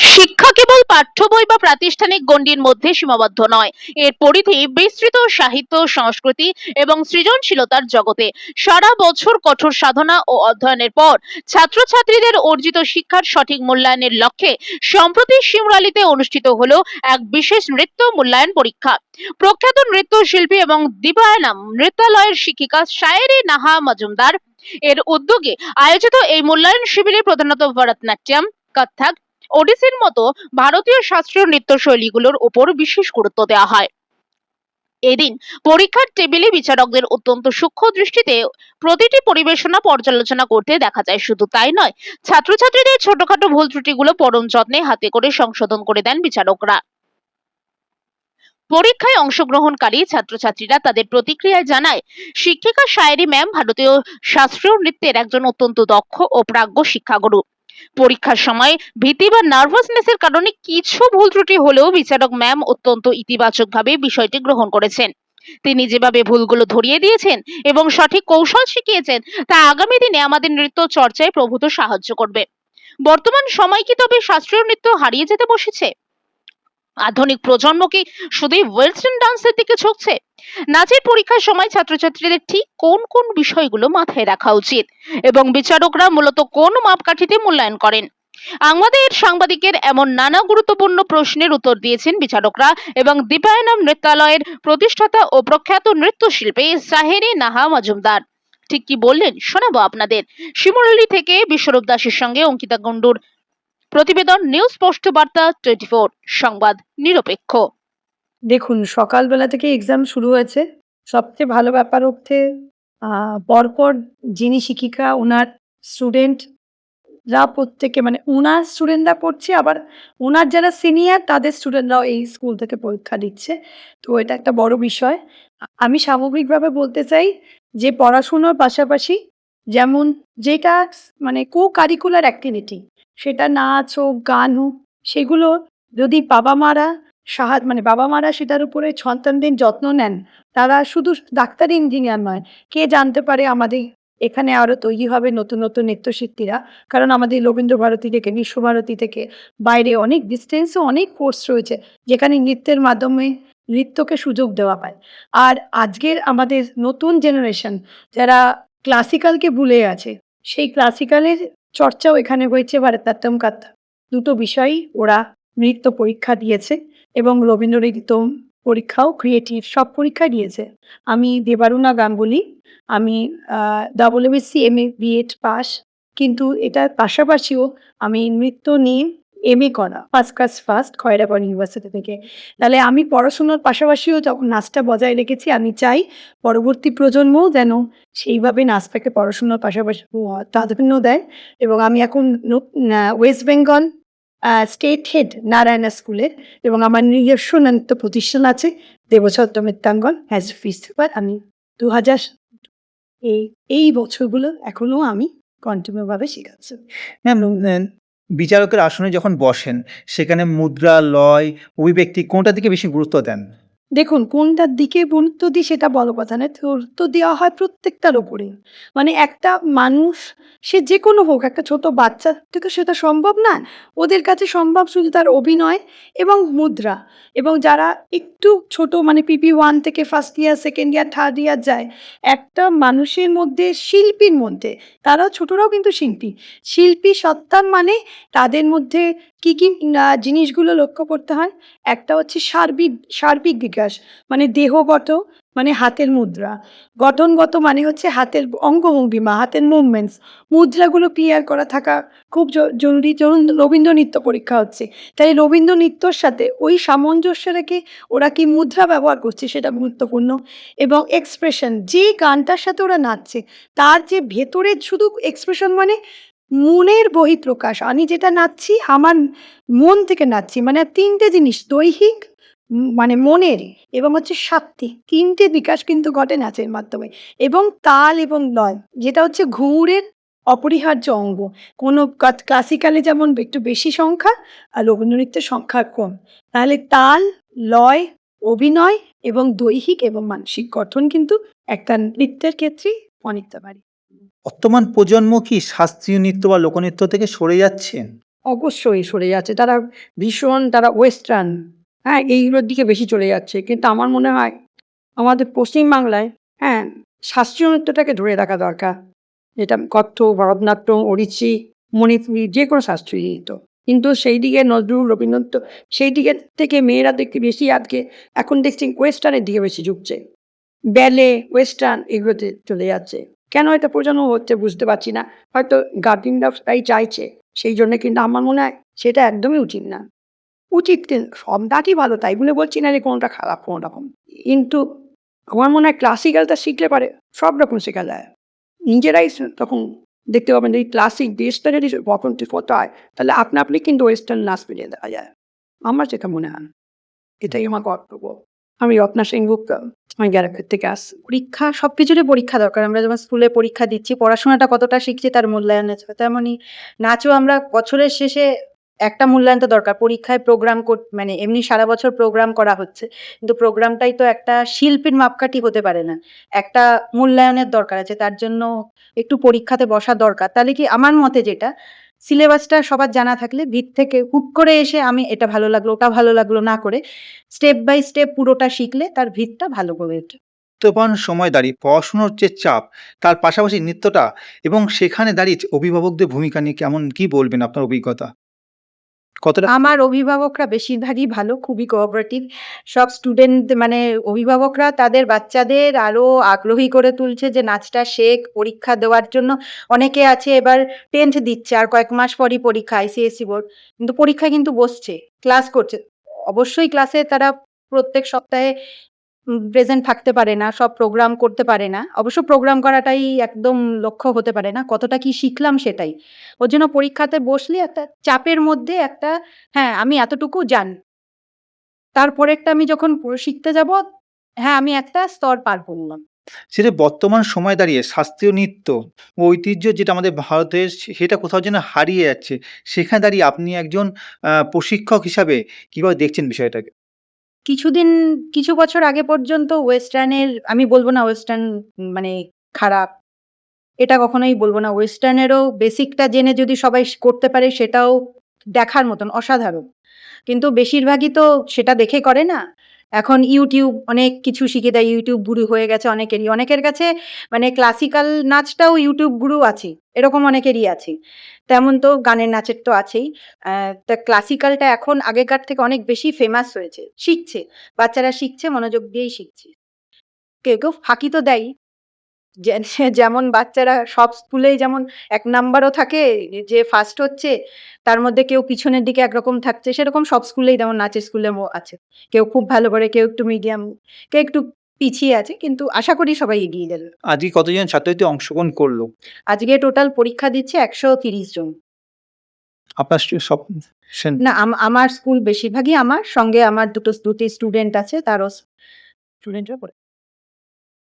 শিক্ষা কেবল পাঠ্য বই বা প্রাতিষ্ঠানিক গণ্ডির মধ্যে সীমাবদ্ধ নয়, এর পরিধি বিস্তৃত সাহিত্য, সংস্কৃতি এবং সৃজনশীলতার জগতে। সারা বছর কঠোর সাধনা ও অধ্যয়নের পর ছাত্রছাত্রীদের অর্জিত শিক্ষার সঠিক মূল্যায়নের লক্ষ্যে সম্প্রতি শিমুরালীতে অনুষ্ঠিত হলো এক বিশেষ নৃত্য মূল্যায়ন পরীক্ষা। প্রখ্যাত নৃত্যশিল্পী এবং দীপায়নম নৃত্যালয়ের শিক্ষিকা শায়েরি নাহা মজুমদার এর উদ্যোগে আয়োজিত এই মূল্যায়ন শিবিরে প্রধানত ভরতনাট্যম, কত্থক, ওডিসির মতো ভারতীয় শাস্ত্রীয় নৃত্যশৈলীগুলোর উপর বিশেষ গুরুত্ব দেওয়া হয়। এদিন পরীক্ষার টেবিলে বিচারকদের অত্যন্ত সূক্ষ্ম দৃষ্টিতে প্রতিটি পরিবেশনা পর্যালোচনা করতে দেখা যায়। শুধু তাই নয়, ছাত্রছাত্রীদের ছোটখাটো ভুল ত্রুটিগুলো পরম যত্নে হাতে করে সংশোধন করে দেন বিচারকরা। পরীক্ষায় অংশগ্রহণকারী ছাত্রছাত্রীরা তাদের প্রতিক্রিয়ায় জানায়, শিক্ষিকা শায়েরি ম্যাম ভারতীয় শাস্ত্রীয় নৃত্যের একজন অত্যন্ত দক্ষ ও প্রাজ্ঞ শিক্ষাগুরু। পরীক্ষার সময় ভীতি বা নার্ভাসনেসের কারণে কিছু ভুল ত্রুটি হলেও বিচারক ম্যাম অত্যন্ত ইতিবাচকভাবে বিষয়টি গ্রহণ করেছেন। তিনি যেভাবে ভুলগুলো ধরিয়ে দিয়েছেন এবং সঠিক কৌশল শিখিয়েছেন, তা আগামী দিনে আমাদের নৃত্য চর্চায় প্রভূত সাহায্য করবে। বর্তমান সময় কি তবে শাস্ত্রীয় নৃত্য হারিয়ে যেতে বসেছে? আধুনিক প্রজন্ম কি শুধুই ওয়েস্টার্ন ডান্সের দিকে ঝুঁকছে? নাচের পরীক্ষার সময় ছাত্রছাত্রীদের ঠিক কোন কোন বিষয়গুলো মাথায় রাখা উচিত এবং বিচারকরা মূলত কোন মাপকাঠিতে মূল্যায়ন করেন? আমাদের সাংবাদিকের এমন নানা গুরুত্বপূর্ণ প্রশ্নের উত্তর দিয়েছেন বিচারকরা এবং দীপায়নম নৃত্যালয়ের প্রতিষ্ঠাতা ও প্রখ্যাত নৃত্যশিল্পী শাহেরি নাহা মজুমদার ঠিক কি বললেন শোনাবো আপনাদের। শিমুরালী থেকে বিশ্বরূপ দাসের সঙ্গে অঙ্কিতা কুণ্ডুর প্রতিবেদন, নিউজ পোস্ট বার্তা 24 সংবাদ নিরপেক্ষ। দেখুন, সকালবেলা থেকে এক্সাম শুরু হয়েছে। সবচেয়ে ভালো ব্যাপার হচ্ছে পরপর যিনি শিক্ষিকা ওনার স্টুডেন্টরা প্রত্যেকে মানে উনার স্টুডেন্টরা পড়ছে, আবার ওনার যারা সিনিয়র তাদের স্টুডেন্টরাও এই স্কুল থেকে পরীক্ষা দিচ্ছে। তো এটা একটা বড় বিষয়। আমি সামগ্রিকভাবে বলতে চাই যে পড়াশুনোর পাশাপাশি যেমন যেটা মানে co-curricular activity, সেটা নাচ হোক, গান হোক, সেগুলো যদি বাবা-মারা সেটার উপরে সন্তানদের যত্ন নেন, তারা শুধু ডাক্তার, ইঞ্জিনিয়ার নয়, কে জানতে পারে আমাদের এখানে আরো তৈরি হবে নতুন, নতুন নৃত্যশিল্পীরা। কারণ আমাদের রবীন্দ্রভারতী থেকে, বিশ্বভারতী থেকে বাইরে অনেক ডিস্টেন্সে অনেক কোর্স রয়েছে, যেখানে নৃত্যের মাধ্যমে নৃত্যকে সুযোগ দেওয়া হয়। আর আজকের আমাদের নতুন জেনারেশন যারা ক্লাসিক্যালকে ভুলে আছে, সেই ক্লাসিক্যালের চর্চাও এখানে হয়েছে। ভারতনাট্যম, কত্থক দুটো বিষয়ই ওরা নৃত্য পরীক্ষা দিয়েছে এবং রবীন্দ্রনৃত্য পরীক্ষাও, ক্রিয়েটিভ সব পরীক্ষা দিয়েছে। আমি দেবারুণা গাঙ্গুলি, আমি WBC MA BEd পাস, কিন্তু এটার পাশাপাশিও আমি নৃত্য নিয়ে MA করা, ফার্স্ট খয়রাবাদ ইউনিভার্সিটি থেকে। তাহলে আমি পড়াশোনার পাশাপাশিও যখন নাচটা বজায় রেখেছি, আমি চাই পরবর্তী প্রজন্মও যেন সেইভাবে নাচটাকে পড়াশোনার পাশাপাশি প্রাধান্য দেয়। এবং আমি এখন West Bengal state head Narayana স্কুলের, এবং আমার নিজস্ব নৃত্য প্রতিষ্ঠান আছে দেবছত্র নৃত্যাঙ্গন অ্যাজ এ প্রিন্সিপাল। আমি 2000 এই বছরগুলো এখনো আমি কন্টিনিউভাবে শেখাচ্ছি। ম্যাম, বিচারকের আসনে যখন বসেন সেখানে মুদ্রা, লয়, অভিব্যক্তি কোনটার দিকে বেশি গুরুত্ব দেন? দেখুন, কোনটার দিকে গুরুত্ব দিই সেটা বড় কথা না, গুরুত্ব দেওয়া হয় প্রত্যেকটার ওপরে। মানে একটা মানুষ, সে যে কোনো হোক, একটা ছোট বাচ্চা তো সেটা সম্ভব না, ওদের কাছে সম্ভব শুধু তার অভিনয় এবং মুদ্রা। এবং যারা একটু ছোট মানে PP1 থেকে first year, second year, third year যায়, একটা মানুষের মধ্যে, শিল্পীর মধ্যে, তারাও ছোটরাও কিন্তু শিল্পী সত্তার মানে তাদের মধ্যে কি কি জিনিসগুলো লক্ষ্য করতে হয়। একটা হচ্ছে সার্বিক বিকাশ, মানে দেহগত, মানে হাতের মুদ্রা; গঠনগত মানে হচ্ছে হাতের অঙ্গভঙ্গিমা, হাতের মুভমেন্টস, মুদ্রাগুলো ক্লিয়ার করা থাকা খুব জরুরি। ধরুন রবীন্দ্র নৃত্য পরীক্ষা হচ্ছে, তাই রবীন্দ্র নৃত্যর সাথে ওই সামঞ্জস্য রেখে ওরা কি মুদ্রা ব্যবহার করছে সেটা গুরুত্বপূর্ণ। এবং এক্সপ্রেশন, যে গানটার সাথে ওরা নাচছে তার যে ভেতরের শুধু এক্সপ্রেশন, মানে মনের বহিঃপ্রকাশ। আমি যেটা নাচছি আমার মন থেকে নাচছি, মানে 3টে জিনিস, দৈহিক, মানে মনের, এবং হচ্ছে সাত্ত্বিক, 3টে বিকাশ কিন্তু ঘটে নাচের মাধ্যমে। এবং তাল এবং লয়, যেটা হচ্ছে ঘুঙুরের অপরিহার্য অঙ্গ। কোনো ক্লাসিক্যালে যেমন একটু বেশি সংখ্যা, আর রবীন্দ্রনৃত্যের সংখ্যা কম। তাহলে তাল, লয়, অভিনয় এবং দৈহিক এবং মানসিক গঠন কিন্তু একটা নৃত্যের ক্ষেত্রেই অনেকটা বাড়ি। বর্তমান প্রজন্ম কি শাস্ত্রীয় নৃত্য বা লোকনৃত্য থেকে সরে যাচ্ছে? অবশ্যই সরে যাচ্ছে। তারা ভীষণ ওয়েস্টার্ন, হ্যাঁ? এইগুলোর দিকে বেশি চলে যাচ্ছে। কিন্তু আমার মনে হয় আমাদের পশ্চিমবাংলায়, হ্যাঁ, শাস্ত্রীয় নৃত্যটাকে ধরে রাখা দরকার। যেটা কত্থক, ভরতনাট্যম, ওড়িশি, মণিপুরী যেকোনো শাস্ত্রীয় নৃত্য। কিন্তু সেই দিকে নজরুল, রবীন্দ্রনাথ সেই দিকের থেকে মেয়েরা দেখতে বেশি আজকে এখন দেখছি ওয়েস্টার্নের দিকে বেশি ঝুঁকছে। ব্যালে, ওয়েস্টার্ন এগুলোতে চলে যাচ্ছে। কেন এটা প্রজন্ম হচ্ছে বুঝতে পারছি না। হয়তো গার্ডিয়ানরা তাই চাইছে। সেই জন্য কিন্তু আমার মনে হয় সেটা একদমই উচিত না। উচিত সব নাচই ভালো তাই বলে বলছি না যে কোনটা খারাপ কোনো রকম। কিন্তু আমার মনে হয় ক্লাসিক্যালটা শিখলে পারে সব রকম শেখা যায়। নিজেরাই তখন দেখতে পাবেন যে এই ক্লাসিক বেসটা যদি করতে হয় তাহলে আপনি কিন্তু ওয়েস্টার্ন নাচ মিলিয়ে দেওয়া যায়। আমার যেটা মনে হয়। এটাই আমার কর্তব্য। আমি রত্না সেনগুপ্ত, আমি গ্যারাপের থেকে আসছি। পরীক্ষা সবকিছুরই পরীক্ষা দরকার। আমরা যেমন স্কুলে পরীক্ষা দিচ্ছি, পড়াশোনাটা কতটা শিখছি তার মূল্যায়ন আছে। তেমনই নাচও আমরা বছরের শেষে একটা মূল্যায়ন তো দরকার। পরীক্ষায় প্রোগ্রাম মানে এমনি সারা বছর প্রোগ্রাম করা হচ্ছে। কিন্তু প্রোগ্রামটাই তো একটা শিল্পীর মাপকাঠি হতে পারে না। একটা মূল্যায়নের দরকার আছে। তার জন্য একটু পরীক্ষাতে বসা দরকার। তাহলে কি আমার মতে যেটা, সিলেবাসটা সবার জানা থাকলে ভিত থেকে হুট করে এসে আমি এটা ভালো লাগলো, ওটা ভালো লাগলো না করে স্টেপ বাই স্টেপ পুরোটা শিখলে তার ভিতটা ভালো করে ওঠে। বর্তমান সময় দাঁড়িয়ে পড়াশোনার যে চাপ, তার পাশাপাশি নৃত্যটা এবং সেখানে দাঁড়িয়ে অভিভাবকদের ভূমিকা নিয়ে কি বলবেন আপনার অভিজ্ঞতা? কতটা আমার অভিভাবকরা বেশিরভাগই ভালো, খুবই কোঅপারেটিভ। সব স্টুডেন্ট মানে অভিভাবকরা তাদের বাচ্চাদের আরো আগ্রহী করে তুলছে যে নাচটা শেখ, পরীক্ষা দেওয়ার জন্য। অনেকে আছে এবার 10th দিচ্ছে, আর কয়েক মাস পরই পরীক্ষা, ICSE বোর্ড। কিন্তু পরীক্ষায় কিন্তু বসছে, ক্লাস করছে। অবশ্যই ক্লাসে তারা প্রত্যেক সপ্তাহে প্রেজেন্ট থাকতে পারে না, সব প্রোগ্রাম করতে পারে না। অবশ্য প্রোগ্রাম করাটাই একদম লক্ষ্য হতে পারে না। কতটা কি শিখলাম সেটাই। ওর জন্য পরীক্ষাতে বসলে একটা চাপের মধ্যে একটা, হ্যাঁ, আমি এতটুকু জানি। তারপরেরটা আমি যখন শিখতে যাব, হ্যাঁ, আমি একটা স্তর পার করলাম। সেটা বর্তমান সময়ে দাঁড়িয়ে শাস্ত্রীয় নৃত্য ও ঐতিহ্য যেটা আমাদের ভারতের সেটা কোথাও যেন হারিয়ে যাচ্ছে। সেখানে দাঁড়িয়ে আপনি একজন প্রশিক্ষক হিসাবে কিভাবে দেখছেন বিষয়টাকে? কিছু বছর আগে পর্যন্ত ওয়েস্টার্নের, আমি বলব না ওয়েস্টার্ন মানে খারাপ। এটা কখনোই বলব না। ওয়েস্টার্নেরও বেসিকটা জেনে যদি সবাই করতে পারে সেটাও দেখার মতন, অসাধারণ। কিন্তু বেশিরভাগই তো সেটা দেখে করে না। এখন YouTube অনেক কিছু শিখিয়ে দেয়। YouTube গুরু হয়ে গেছে অনেকেরই। অনেকের কাছে মানে ক্লাসিক্যাল নাচটাও YouTube গুরু আছে। এরকম অনেকেরই আছে। তেমন তো গানের নাচের তো আছেই। তা ক্লাসিক্যালটা এখন আগেকার থেকে অনেক বেশি ফেমাস হয়েছে। শিখছে। বাচ্চারা শিখছে, মনোযোগ দিয়েই শিখছে। কেউ ফাঁকি তো দেয়ই। যেমন বাচ্চারা সব স্কুলেই যেমন ১ নাম্বারও থাকে, যে ফার্স্ট হচ্ছে, তার মধ্যে কেউ পিছনের দিকে একরকম থাকছে, সেরকম সব স্কুলেই যেমন নাচের স্কুলেও আছে। কেউ খুব ভালো করে, কেউ একটু মিডিয়াম, কেউ একটু পিছিয়ে আছে। কিন্তু আশা করি সবাই এগিয়ে যাবে। আজকে কতজন ছাত্রছাত্রী অংশগ্রহণ করলো? আজকে টোটাল পরীক্ষা দিচ্ছে ১৩০ জন। আপনার সব না, আমার স্কুল বেশিরভাগই আমার সঙ্গে আমার দুটি স্টুডেন্ট আছে, তারও স্টুডেন্টরা পড়ে।